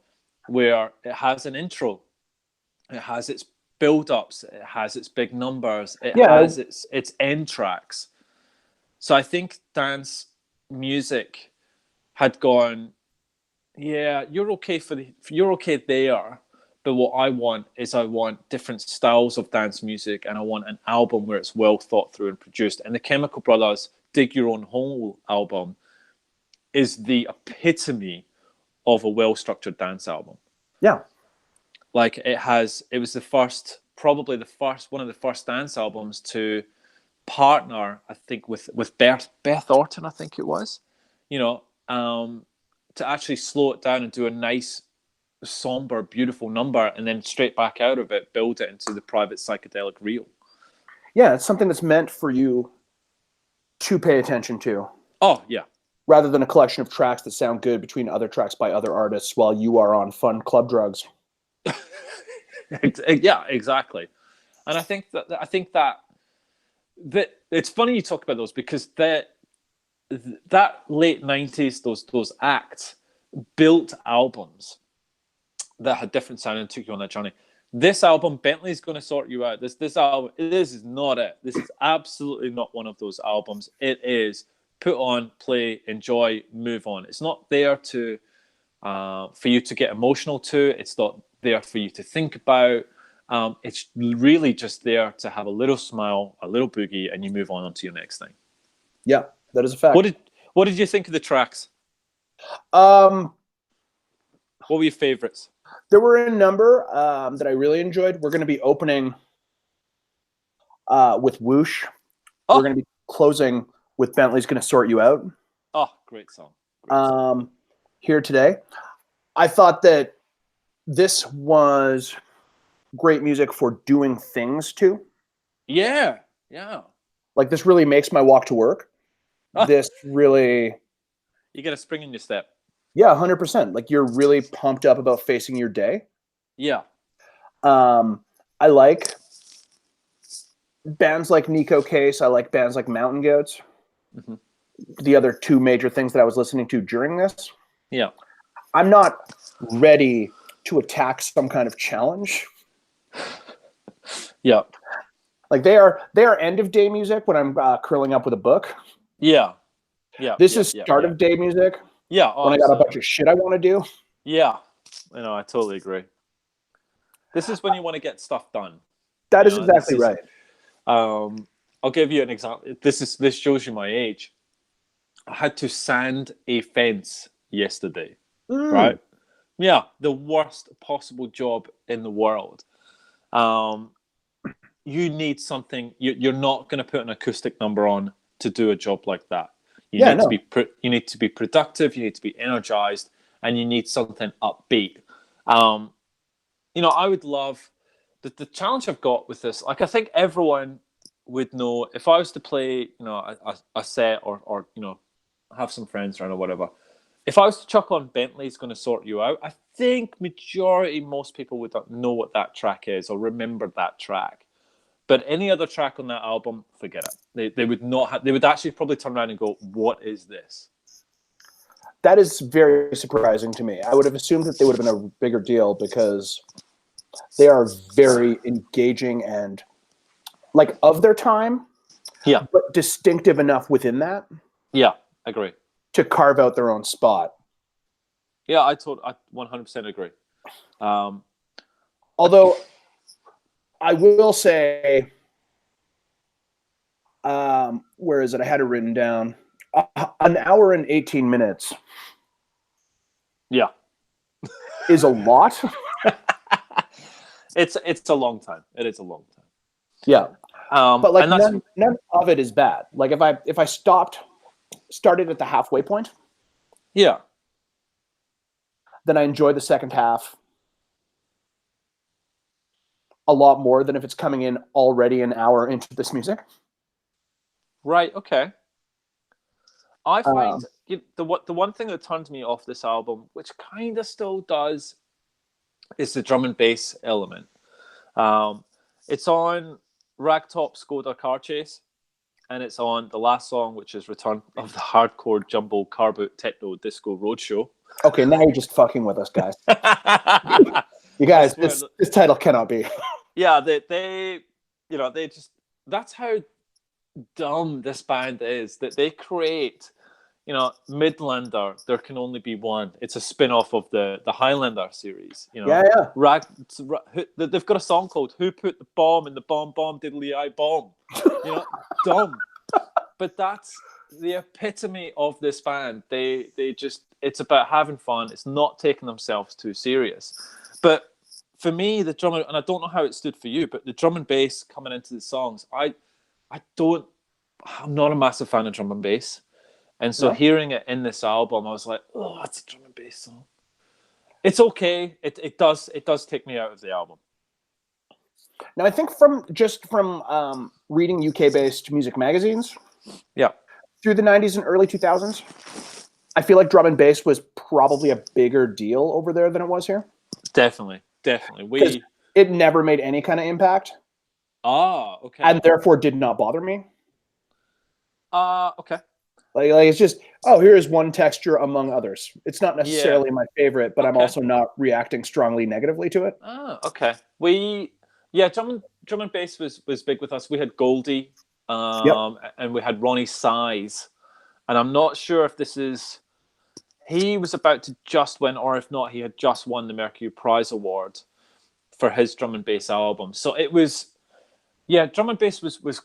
where it has an intro, it has its build-ups, it has its big numbers, it has its end tracks. So I think dance music had gone, yeah, you're okay there, but what I want different styles of dance music, and I want an album where it's well thought through and produced. And the Chemical Brothers' Dig Your Own Hole album is the epitome of a well-structured dance album. Yeah. Like, it was probably one of the first dance albums to partner, I think, with Beth Orton, I think it was, to actually slow it down and do a nice, somber, beautiful number, and then straight back out of it, build it into the private psychedelic reel. Yeah, it's something that's meant for you to pay attention to. Oh, yeah. Rather than a collection of tracks that sound good between other tracks by other artists while you are on fun club drugs. Yeah, exactly. And I think that it's funny you talk about those, because that late 90s, those acts built albums that had different sound and took you on that journey. This album, Bentley's Going to Sort You Out. This album, this is not it. This is absolutely not one of those albums. It is put on, play, enjoy, move on. It's not there to for you to get emotional to. It's not there for you to think about. It's really just there to have a little smile, a little boogie, and you move on to your next thing. Yeah, that is a fact. What did you think of the tracks? What were your favorites? There were a number that I really enjoyed. We're going to be opening with Whoosh. We're going to be closing with Bentley's Going to Sort You Out. Oh, great song. Here today. I thought that this was great music for doing things to. Yeah, yeah. Like, this really makes my walk to work. This really... You get a spring in your step. Yeah, 100%. Like, you're really pumped up about facing your day. Yeah. I like bands like Nico Case. I like bands like Mountain Goats. Mm-hmm. The other two major things that I was listening to during this. Yeah. I'm not ready to attack some kind of challenge. Yeah. Like, they are end of day music when I'm curling up with a book. Yeah. Yeah. This is start of day music. Yeah. When I got a bunch of shit I want to do. Yeah. I totally agree. This is when you want to get stuff done. That is exactly right. I'll give you an example. This shows you my age. I had to sand a fence yesterday, right? Yeah, the worst possible job in the world. You need something. You're not going to put an acoustic number on to do a job like that. You need to be you need to be productive. You need to be energized, and you need something upbeat. I would love the challenge I've got with this. Like, I think everyone would know if I was to play, a set or have some friends around or whatever. If I was to chuck on Bentley's Going to Sort You Out, I think most people would know what that track is or remember that track. But any other track on that album, forget it. They would not have. They would actually probably turn around and go, "What is this?" That is very surprising to me. I would have assumed that they would have been a bigger deal because they are very engaging and like of their time. Yeah, but distinctive enough within that. Yeah, I agree. To carve out their own spot. Yeah, I 100% agree. Although I will say, where is it? I had it written down. An hour and 18 minutes. Yeah, is a lot. It's a long time. It is a long time. Yeah, but like none of it is bad. Like if I started at the halfway point. Yeah. Then I enjoy the second half a lot more than if it's coming in already an hour into this music. Right. Okay. I find the one thing that turned me off this album, which kind of still does, is the drum and bass element. It's on Ragtop Skoda Car Chase, and it's on the last song, which is Return of the Hardcore Jumbo Carboot Techno Disco Roadshow. Okay, now you're just fucking with us, guys. You guys, this title cannot be. Yeah, they that's how dumb this band is, that they create, Midlander, There Can Only Be One. It's a spin-off of the Highlander series. Yeah. They've got a song called "Who Put the Bomb in the Bomb Bomb Diddly I Bomb." Dumb. But that's the epitome of this band. They just, it's about having fun. It's not taking themselves too serious. But for me, the drum, and I don't know how it stood for you, but the drum and bass coming into the songs, I'm not a massive fan of drum and bass. And so hearing it in this album, I was like, oh, it's a drum and bass song. It's okay. It does take me out of the album. Now, I think from reading UK-based music magazines, through the 90s and early 2000s, I feel like drum and bass was probably a bigger deal over there than it was here. Definitely. It never made any kind of impact. Ah, okay. And therefore did not bother me. Okay. Like it's just, here's one texture among others. It's not necessarily my favorite, but I'm also not reacting strongly negatively to it. Oh, okay. Drum and bass was big with us. We had Goldie, and we had Ronnie Size, and I'm not sure if he was about to just win, or if not, he had just won the Mercury Prize Award for his drum and bass album. So it was, drum and bass was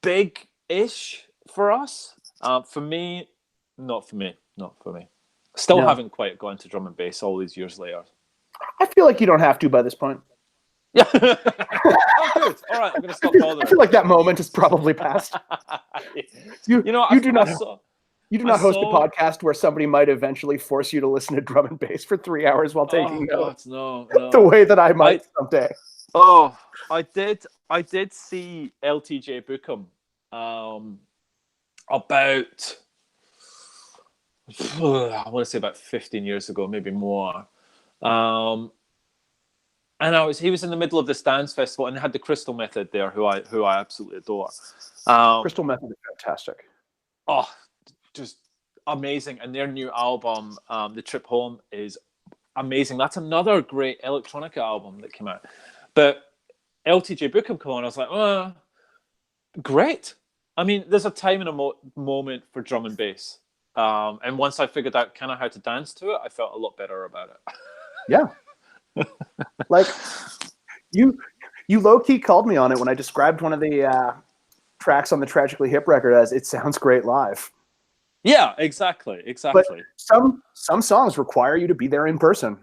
big-ish for us. For me, not for me. Still haven't quite gone to drum and bass all these years later. I feel like you don't have to by this point. Yeah. Oh, good. All right, I'm going to stop bothering. I feel like that moment is probably past. You do not host a podcast where somebody might eventually force you to listen to drum and bass for 3 hours while taking notes. No. The way that I might someday. Oh, I did see LTJ Bookham about, I want to say about 15 years ago, maybe more. And he was in the middle of this dance festival, and they had the Crystal Method there, who I absolutely adore. Crystal Method is fantastic. Oh, just amazing. And their new album, The Trip Home, is amazing. That's another great electronica album that came out. But LTJ Bookham come on, I was like, great. I mean, there's a time and a moment for drum and bass. And once I figured out kind of how to dance to it, I felt a lot better about it. Yeah. Like you You low-key called me on it when I described one of the tracks on the Tragically Hip record as "It sounds great live." Yeah, exactly. But some songs require you to be there in person.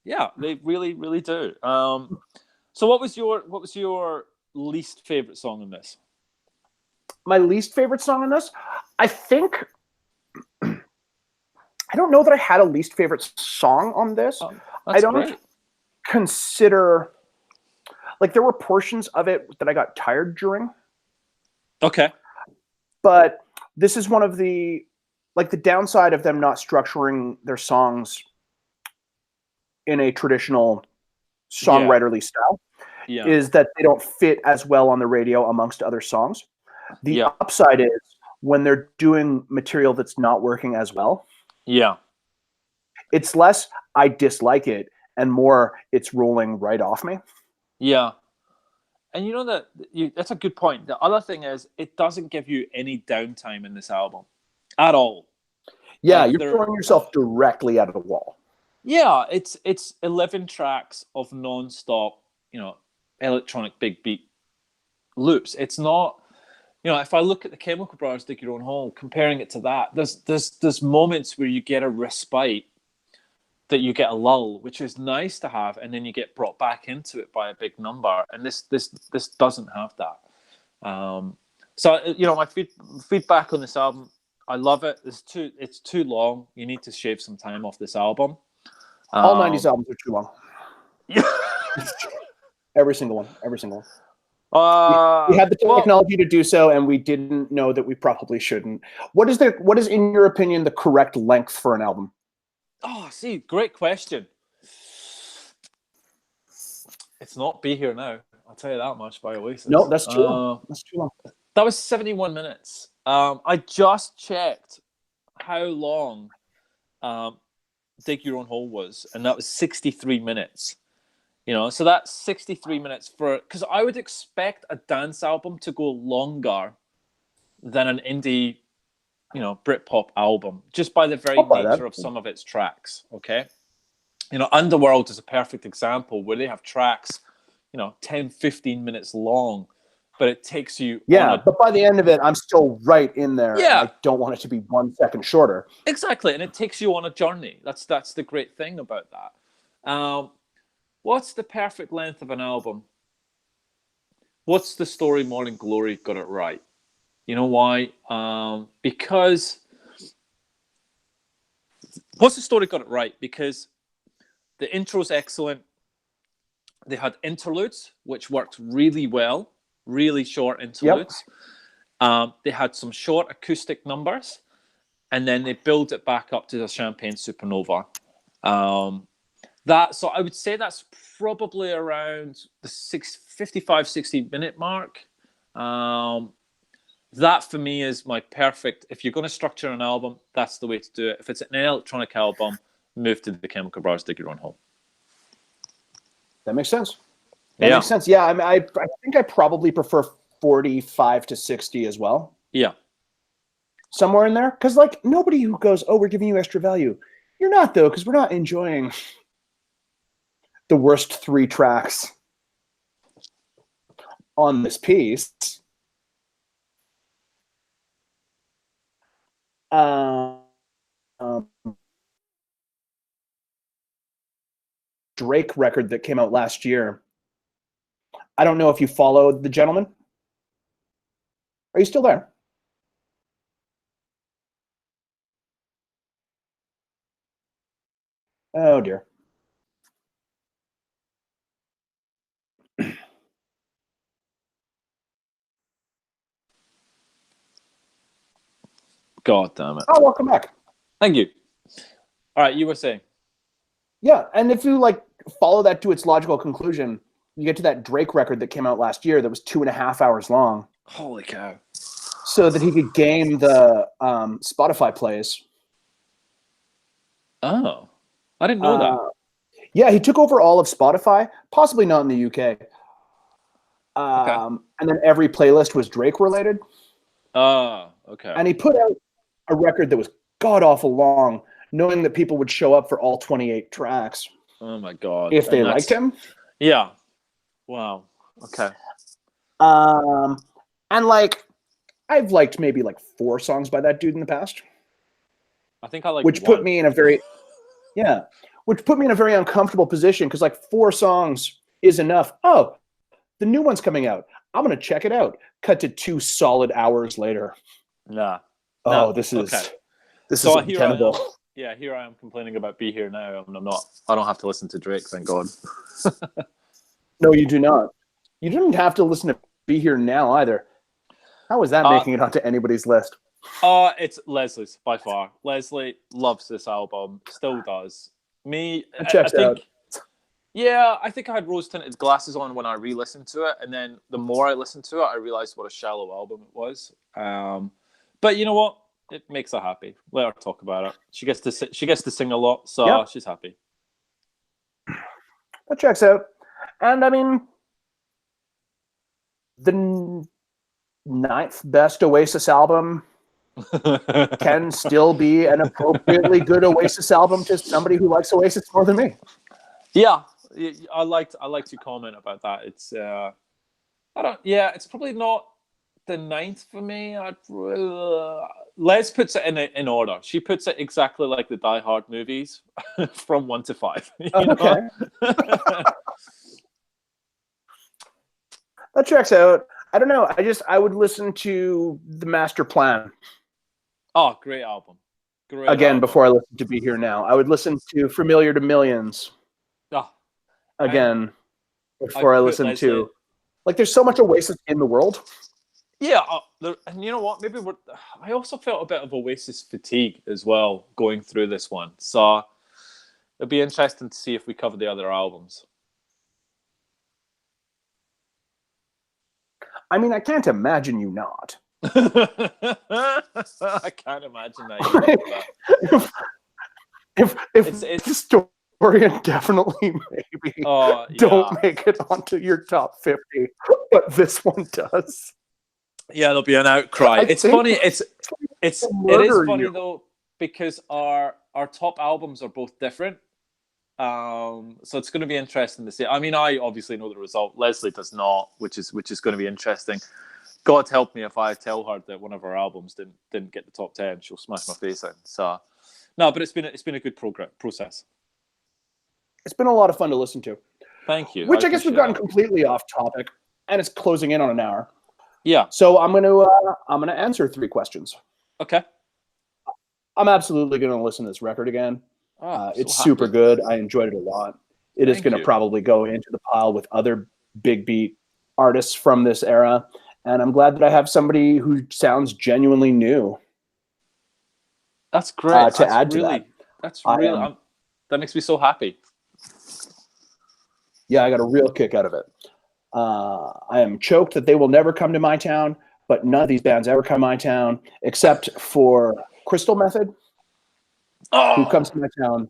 Yeah, they really, really do. So what was your least favorite song in this? My least favorite song in this, I think, I don't know that I had a least favorite song on this. Oh, I that's don't great. consider, like, there were portions of it that I got tired during. Okay. But this is one of the, like, the downside of them not structuring their songs in a traditional songwriterly style Yeah. is that they don't fit as well on the radio amongst other songs. The Yeah. upside is when they're doing material that's not working as well, Yeah. it's less I dislike it and more it's rolling right off me. Yeah. And you know that that's a good point. The other thing is it doesn't give you any downtime in this album at all. Yeah, Like you're throwing yourself directly out of the wall. Yeah, it's 11 tracks of non-stop, electronic big beat loops. It's not, if I look at the Chemical Brothers Dig Your Own Hole, comparing it to that, there's moments where you get a respite, that you get a lull, which is nice to have, and then you get brought back into it by a big number. And this doesn't have that. So my feedback on this album, I love it. It's too long. You need to shave some time off this album. All 90s albums are too long. Yeah. Every single one. We had the technology to do so, and we didn't know that we probably shouldn't. What is, in your opinion, the correct length for an album? Oh, see, great question. It's not Be Here Now. I'll tell you that much by Oasis. No, that's too long. That's too long. That was 71 minutes. I just checked how long Dig Your Own Hole was, and that was 63 minutes. So that's 63 minutes because I would expect a dance album to go longer than an indie, Britpop album, just by the very nature of some of its tracks. Okay. Underworld is a perfect example where they have tracks, 10, 15 minutes long, but it takes you. But by the end of it, I'm still right in there. Yeah. And I don't want it to be 1 second shorter. Exactly. And it takes you on a journey. That's the great thing about that. What's the perfect length of an album? What's the story Morning Glory got it right? You know why? Because what's the story got it right? Because the intro's excellent. They had interludes, which worked really well, really short interludes. Yep. They had some short acoustic numbers, and then they build it back up to the Champagne Supernova. So I would say that's probably around the 55, 60-minute mark. That for me is my perfect. If you're going to structure an album, that's the way to do it. If it's an electronic album, move to the Chemical Brothers Dig Your Own Hole. That makes sense. That makes sense. Yeah, I think I probably prefer 45 to 60 as well. Yeah. Somewhere in there. Because, like, nobody who goes, oh, we're giving you extra value. You're not, though, because we're not enjoying the worst 3 tracks on this piece. Drake record that came out last year. I don't know if you followed The Gentleman. Are you still there? Oh, dear. God damn it. Oh, welcome back. Thank you. All right, you were saying. Yeah, and if you follow that to its logical conclusion, you get to that Drake record that came out last year that was 2.5 hours long. Holy cow. So that he could game the Spotify plays. Oh, I didn't know that. Yeah, he took over all of Spotify, possibly not in the UK. Okay. And then every playlist was Drake related. Oh, okay. And he put out a record that was god-awful long, knowing that people would show up for all 28 tracks. Oh, my God. If they liked him. Yeah. Wow. Okay. Um, and like I've liked maybe like 4 songs by that dude in the past, I think I like which put one. me in a very yeah, which put me in a very uncomfortable position because like 4 songs is enough. Oh, the new one's coming out. I'm gonna check it out. Cut to 2 solid hours later. Nah. Nah. Oh, this Okay. is this is So here I am. untenable. Yeah, here I am complaining about Be Here Now, and I'm not. I don't have to listen to Drake, thank God. No, you do not. You didn't have to listen to Be Here Now either. How is that Uh, making it onto anybody's list? it's Leslie's by far. Leslie loves this album, still does. Me, It I checks out. think. Yeah, I think I had rose tinted glasses on when I re-listened to it, and then the more I listened to it, I realized what a shallow album it was. But you know what? It makes her happy. Let her talk about it. She gets to sing a lot, so Yep, she's happy. that checks out. And I mean, the ninth best Oasis album can still be an appropriately good Oasis album to somebody who likes Oasis more than me. Yeah, I liked your comment about that. It's I don't. Yeah, it's probably not the ninth for me. Les puts it in order. She puts it exactly like the Die Hard movies, from 1 to 5. You know. Okay, that checks out. I don't know. I would listen to the Master Plan Oh, great album. Great again album. before I listen to Be Here Now. I would listen to Familiar to Millions Oh, and again before I I'd put listen Leslie. to like. There's so much Oasis in the world. Yeah, and you know what? Maybe I also felt a bit of Oasis fatigue as well going through this one. So it'll be interesting to see if we cover the other albums. I mean, I can't imagine you not. I can't imagine that you love that. if It's Historian definitely maybe oh don't yeah. make it onto your top 50, but this one does. Yeah, there'll be an outcry. I It's think funny. It is murder funny you. though, because our top albums are both different. So it's going to be interesting to see. I mean, I obviously know the result. Leslie does not, which is going to be interesting. God help me if I tell her that one of her albums didn't get the top 10. She'll smash my face in. So no, but it's been a good process. It's been a lot of fun to listen to, Thank you. I which I guess we've appreciate gotten that. completely off topic, and it's closing in on an hour. Yeah. So I'm gonna answer 3 questions. Okay. I'm absolutely gonna listen to this record again. Oh, so It's super happy. good. I enjoyed it a lot. It is Thank going to you. probably go into the pile with other big beat artists from this era. And I'm glad that I have somebody who sounds genuinely new That's great. to add to that. That's I really. am, That makes me so happy. yeah, I got a real kick out of it. I am choked that they will never come to my town, but none of these bands ever come to my town except for Crystal Method, who comes Oh, to my town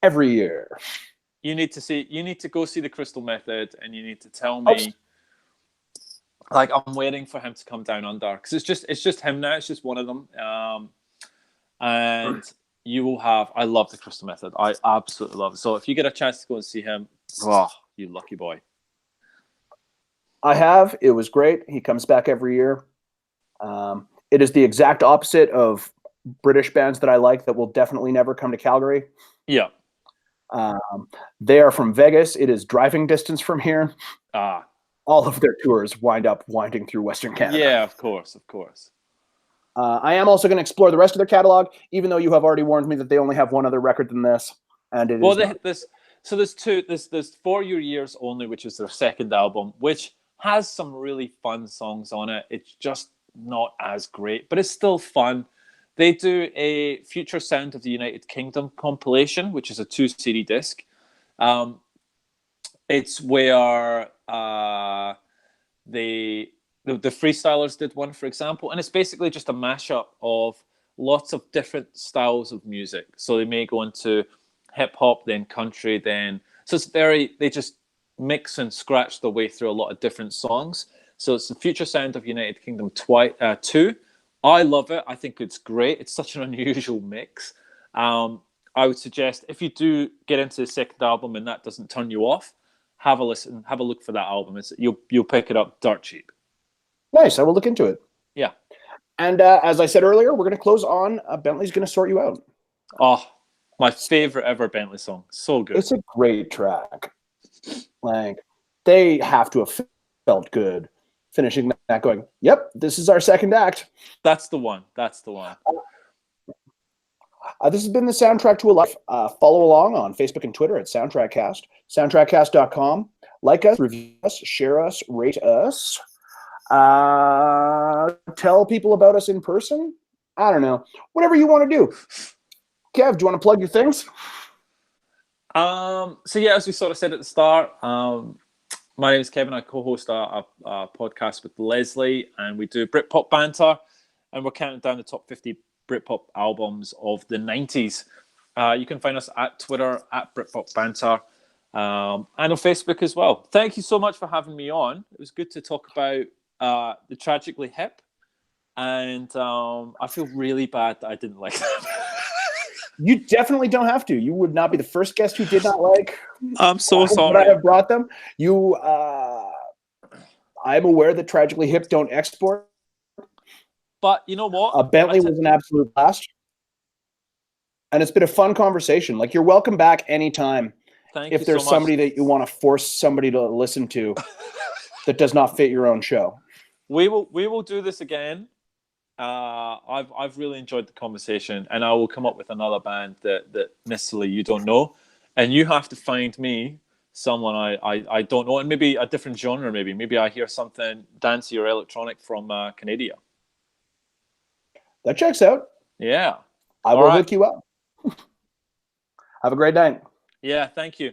every year. you need to see. You need to go see the Crystal Method, and you need to tell Oh, me. Like, I'm waiting for him to come down under, because it's just him now. It's just one of them. And you will have. I love the Crystal Method. I absolutely love it. So if you get a chance to go and see him, oh, you lucky boy. I have. It was great. He comes back every year. It is the exact opposite of British bands that I like that will definitely never come to Calgary. Yeah. They are from Vegas. It is driving distance from here. Ah. All of their tours wind up winding through Western Canada. Yeah. Of course. Of course. I am also going to explore the rest of their catalog, even though you have already warned me that they only have one other record than this, and it Well, is not. there's two. There's For Your Years Only, which is their second album, which has some really fun songs on it. It's just not as great, but it's still fun. They do a Future Sound of the United Kingdom compilation, which is a 2 CD disc. Um, it's where the freestylers did one, for example, and it's basically just a mashup of lots of different styles of music. So they may go into hip hop, then country, then so it's they just mix and scratch their way through a lot of different songs. So it's the Future Sound of United Kingdom 2. I love it. I think it's great. It's such an unusual mix. I would suggest if you do get into the second album and that doesn't turn you off, have a listen, have a look for that album. You'll pick it up dirt cheap. Nice. I will look into it. Yeah. And as I said earlier, we're going to close on Bentley's Going to Sort You Out. Oh, my favorite ever Bentley song. So good. It's a great track. Like, they have to have felt good finishing that going, yep, this is our second act. That's the one. That's the one. This has been the Soundtrack to a Life. Follow along on Facebook and Twitter at SoundtrackCast, soundtrackcast.com. Like us, review us, share us, rate us. Tell people about us in person. I don't know. Whatever you want to do. Kev, do you want to plug your things? So yeah, as we sort of said at the start, my name is Kevin. I co-host a podcast with Leslie, and we do Britpop banter, and we're counting down the top 50 Britpop albums of the 90s. You can find us at Twitter at Britpop banter, and on Facebook as well. Thank you so much for having me on. It was good to talk about the Tragically Hip, and I feel really bad that I didn't like them. You definitely don't have to. You would not be the first guest who did not like. I'm so sorry. But I have brought them. You, I'm aware that Tragically Hip don't export. But you know what? Bentley was an absolute blast. And it's been a fun conversation. Like, you're welcome back anytime. If there's somebody that you want to force somebody to listen to that does not fit your own show. We will do this again. I've really enjoyed the conversation, and I will come up with another band that necessarily you don't know, and you have to find me someone I don't know, and maybe a different genre. Maybe I hear something dancey or electronic from Canada. That checks out. Yeah, I will hook you up. Have a great night. Yeah, thank you.